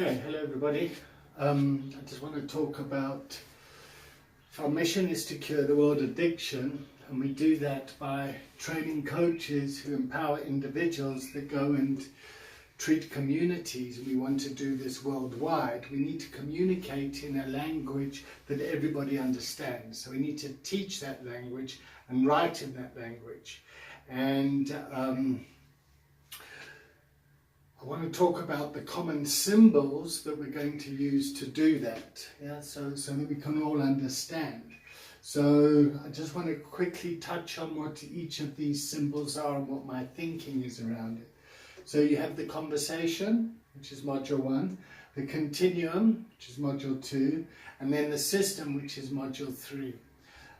Okay, hello everybody. I just want to talk about, our mission is to cure the world addiction, and we do that by training coaches who empower individuals that go and treat communities. We want to do this worldwide. We need to communicate in a language that everybody understands. So we need to teach that language and write in that language. And I want to talk about the common symbols that we're going to use to do that, so that we can all understand. So I just want to quickly touch on what each of these symbols are and what my thinking is around it. So you have the conversation, which is module 1, the continuum, which is module 2, and then the system, which is module 3.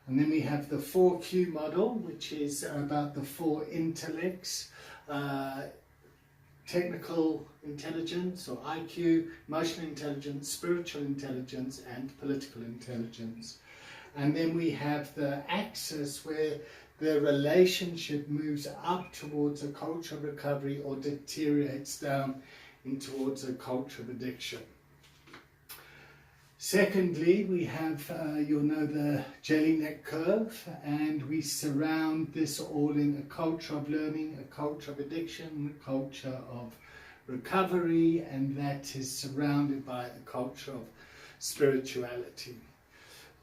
And then we have the 4Q model, which is about the 4 intellects, technical intelligence or IQ, emotional intelligence, spiritual intelligence, and political intelligence. And then we have the axis where the relationship moves up towards a culture of recovery or deteriorates down in towards a culture of addiction. Secondly, we have, you'll know, the Jelinek curve, and we surround this all in a culture of learning, a culture of addiction, a culture of recovery, and that is surrounded by a culture of spirituality.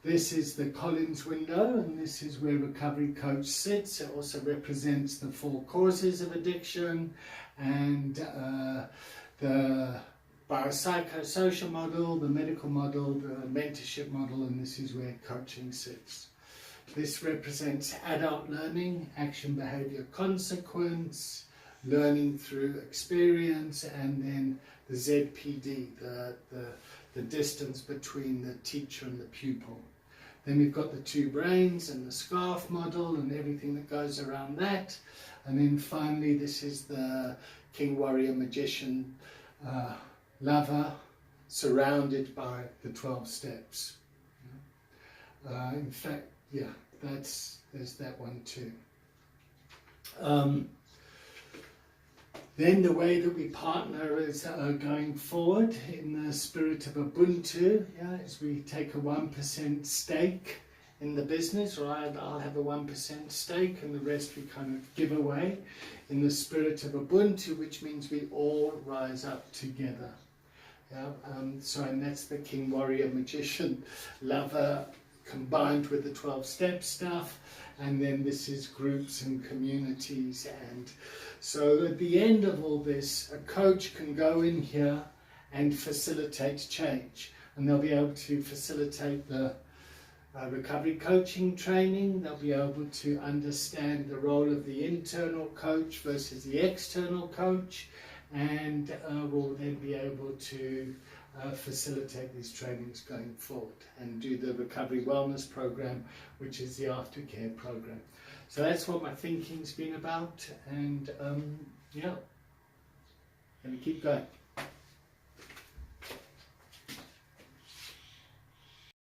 This is the Collins window, and this is where Recovery Coach sits. It also represents the 4 causes of addiction and the biopsychosocial model, the medical model, the mentorship model, and this is where coaching sits. This represents adult learning, action, behavior, consequence, learning through experience, and then the ZPD, the distance between the teacher and the pupil. Then we've got the 2 brains and the scarf model and everything that goes around that. And then finally, this is the king, warrior, magician, lover, surrounded by the 12 steps. In fact, there's that one too. Then the way that we partner is going forward in the spirit of Ubuntu, is we take a 1% stake in the business, or I'll have a 1% stake, and the rest we kind of give away in the spirit of Ubuntu, which means we all rise up together. And that's the king, warrior, magician, lover combined with the 12-step stuff, and then this is groups and communities. And so at the end of all this, a coach can go in here and facilitate change, and they'll be able to facilitate the recovery coaching training. They'll be able to understand the role of the internal coach versus the external coach, and will then be able to facilitate these trainings going forward and do the recovery wellness program, which is the aftercare program. So that's what my thinking's been about, and let me keep going.